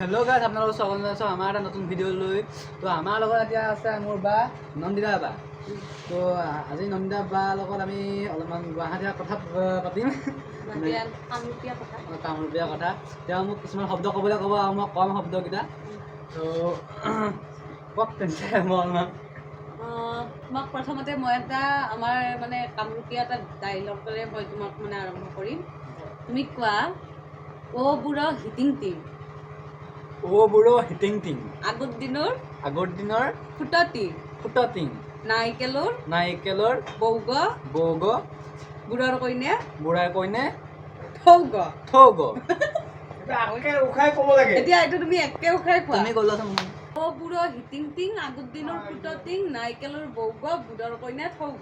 hello guys আপোনালোক সকলোকে জনাইছো আমাৰ এটা নতুন ভিডিঅ লৈ তো আমাৰ লগত এতিয়া আছে মোৰ বা নন্দিতা বা তো আজি নন্দিতা বা লগত আমি অলপমান গুৱাহাটীৰ কথা পাতিম কামৰূপীয়া কথা তেওঁ মোক কিছুমান শব্দ ক'বলৈ ক'ব আৰু মই কম শব্দকেইটা তো কওক তেন্তে তোমাক প্ৰথমতে মই এটা আমাৰ মানে কামৰূপীয়া এটা ডাইলগৰে মই তোমাক মানে আৰম্ভ কৰিম তুমি কোৱা অ বুঢ়া হিটিং টিং ও বুঢ়ো হিটিং টিং আগৰ দিনৰ ফুটটিং নাইকেলৰ বৌগ বুঢ়াৰ কইনে থৌগ উখাই ক'ব লাগে এতিয়া এইটো তুমি একে উখাই কোৱা তুমি ক'লা ও বুঢ়ো হিটিং টিং আগৰ দিনৰ ফুটটিং নাইকেলৰ বৌগ বুঢ়াৰ কইনে থৌগ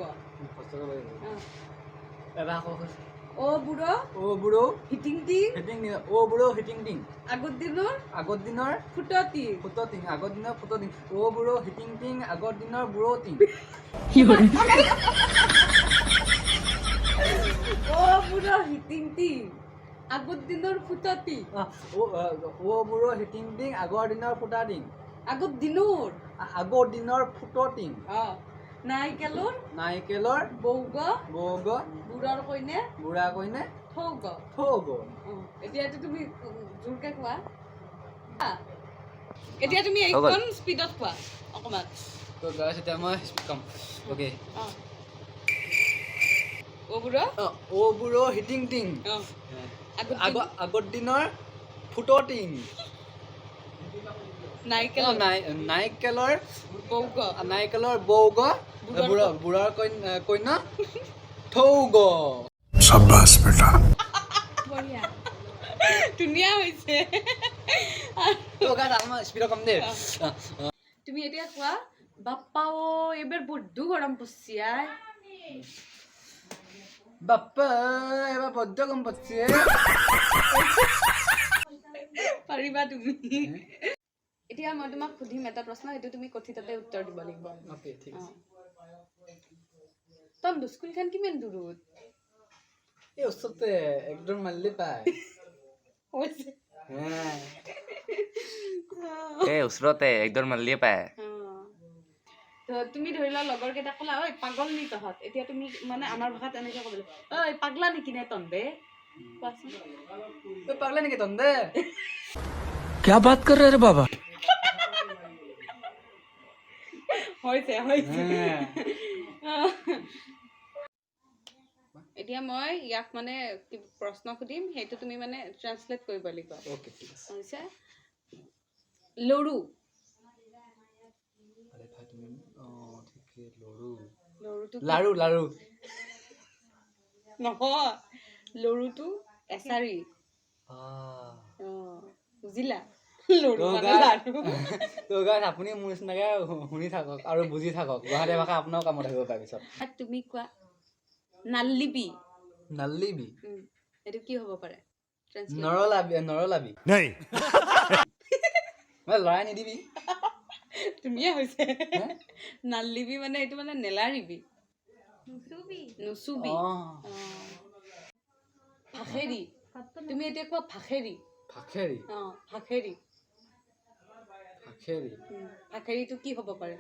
ও বুঢ়ো হিটিং টিং আগৰ দিনৰ ফুটটিং ও বুঢ়ো হিটিং টিং আগৰ দিনৰ বুঢ়টিং ও বুঢ়ো হিটিং টিং আগৰ দিনৰ ফুটটিং ও বুঢ়ো হিটিং টিং আগৰ দিনৰ ফুটাটিং আগৰ দিনৰ ফুটটিং নাইকেলৰ বৌগ বুঢ়াৰ কইনে থৌগ এতিয়া তুমি জোৰকে কোৱা এতিয়া তুমি একদম স্পীডত কোৱা অকমান তো গাইস এতিয়া মই কম ওকে ও বুঢ়ো হিটিং টিং আগৰ দিনৰ ফুটটিং নাইকেলৰ বৌগ বুঢ়াৰ কইনা থৌগ शाबाश बेटा বঢ়িয়া ধুনীয়া হৈছে তো গাইস আমাৰ স্পীড কম দে তুমি এতিয়া কোৱা বাপ্পা ও এবাৰ বড্ড গৰম পড়ছি আই বাপ্পা এবাৰ বড্ড কম পাচ্ছে পাৰিবা তুমি এতিয়া মই তোমাক সুধিম এটা প্ৰশ্ন এইটো তুমি কথিততে উত্তৰ দিব লাগিব ওকে ঠিক আছে তম স্কুলখন কিমান দূৰত এই ওচৰতে একদম মাল্লি পায় হৈছে এই ওচৰতে একদম মাল্লিয়ে পায় তো তুমি ধৰি লোৱা লগৰ কেইটা ক'লা ঐ পাগল নি তহঁত এতিয়া তুমি মানে আমাৰ ভাষাত এনেকৈ ক'ব লাগিব ঐ পাগলা নেকি নে তন্দে কোৱাচোন तो पागल नहीं कहता दे क्या बात कर रहे रे बाबा হৈছে এতিয়া মই ইয়াক মানে প্ৰশ্ন সুধিম সেইটো তুমি মানে ট্ৰান্সলেট কৰিব লাগিব ओके ठीक है হৈছে লৰু अरे भाई तुम ठीक है लड़ू লৰুটো लाड़ू लाड़ू নহয় লৰুটো এছাৰি বুজিলা तो गाइस আপুনি মোৰ নিচিনাকৈ শুনি থাকক আৰু বুজি থাকক গুৱাহাটী ভাষা আপোনাও কামত আহিব পাৰে পিছত তুমি কোৱা নাল্লিবি নাল্লিবি এইটো কি হ'ব পাৰে নৰলাবি नहीं মানে লৰাই নিদিবি তুমিয়ে হৈছে নাল্লিবি মানে এইটো মানে নেলাৰিবি নুচুবি ফাখেৰি তুমি এতিয়া কোৱা ফাখেৰি ফাখেৰিটো কি হ'ব পাৰে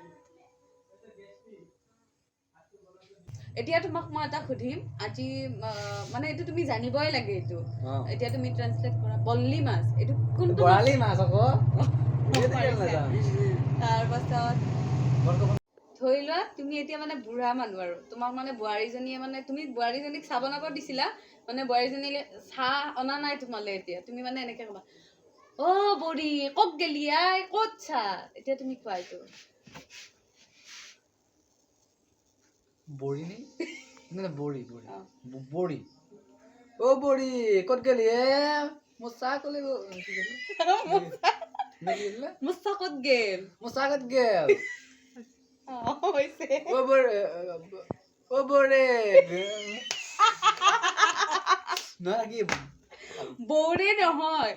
এতিয়া তোমাক মই এটা সুধিম আজি মানে এইটো তুমি জানিবই লাগে এইটো এতিয়া তুমি ট্ৰান্সলেট কৰা বল্লি মাছ এইটো কোনটো বৰালি মাছ আকৌ তাৰপাছত ধৰি লোৱা তুমি এতিয়া মানে বুঢ়া মানুহ আৰু তোমাক মানে বোৱাৰীজনীয়ে মানে তুমি বোৱাৰীজনীক চাহ বনাব দিছিলা মানে বোৱাৰীজনীলে চাহ অনা নাই তোমালে এতিয়া তুমি মানে এনেকে ক'বা অ বড়ি ক'ত গেলি আই ক'ত চাহ এতিয়া তুমি কোৱা এইটো বড়ি নে না বড়ি ও বড়ি ক'ত গেলি এ মুছা কলে মুছা ক'ত গেল হৈছে ও বড়ে না কি বড়ে নহয়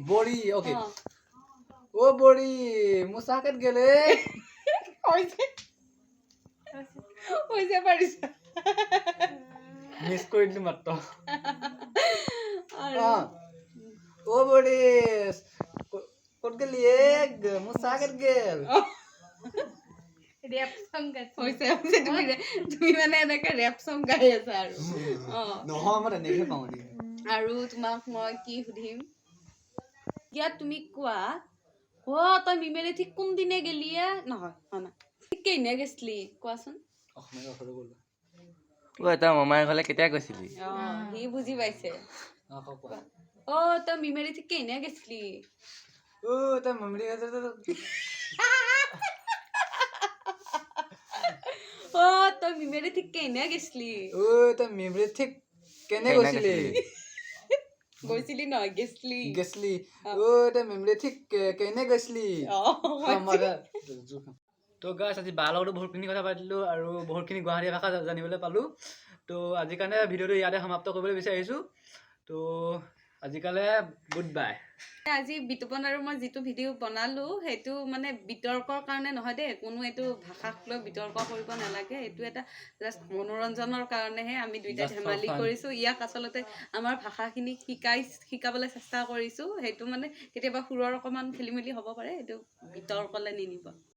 বড়ি ওকে ও বড়ি মুছা ক'ত গেলে হৈছে পাৰিছা মিস কৰি দিলো মাত্ৰ ও বড়ি গেলি মোৰ চাগেত গেল ৰেপ সং হৈছে তুমি মানে এনেকে ৰেপ সং গাই আছা আৰু নহয় মই তেনেকৈ পাওঁ নেকি আৰু তোমাক মই কি সুধিম ইয়াত তুমি কোৱা তই মিমেৰে ঠিক কোনদিনে গেলি নহয় ঠিক কেনে গেছলি কোৱাচোন অসমীয়া কথাটো ক'লো ঐ তই মামাৰ ঘৰলৈ কেতিয়া গৈছিলি সি বুজি পাইছে কোৱা তই মিমেৰে ঠিক কেনে গেছলি তই মমৰি তই মিমেৰে ঠিক কেনে গেছলি তই মেমৰি ঠিক কেনে গৈছিলি গৈছিলি নহয় গেছলি গেছলি তই মেমৰি ঠিক কেনে গৈছিলি তো গাইছ আজি বাৰ লগতো বহুতখিনি কথা পাতিলোঁ আৰু বহুতখিনি গুৱাহাটী ভাষা জানিবলৈ পালোঁ তো আজি কাৰণে ভিডিঅ'টো ইয়াতে সমাপ্ত কৰিবলৈ বিচাৰিছোঁ তো আজিকালি গুড বাই আজি বিতুপন আৰু মই যিটো ভিডিঅ' বনালো সেইটো মানে বিতৰ্কৰ কাৰণে নহয় দেই কোনো এইটো ভাষাক লৈ বিতৰ্ক কৰিব নালাগে এইটো এটা জাষ্ট মনোৰঞ্জনৰ কাৰণেহে আমি দুইটা ধেমালি কৰিছোঁ ইয়াক আচলতে আমাৰ ভাষাখিনি শিকাবলৈ চেষ্টা কৰিছোঁ সেইটো মানে কেতিয়াবা সুৰৰ অকণমান খেলি মেলি হ'ব পাৰে এইটো বিতৰ্কলৈ নিনিব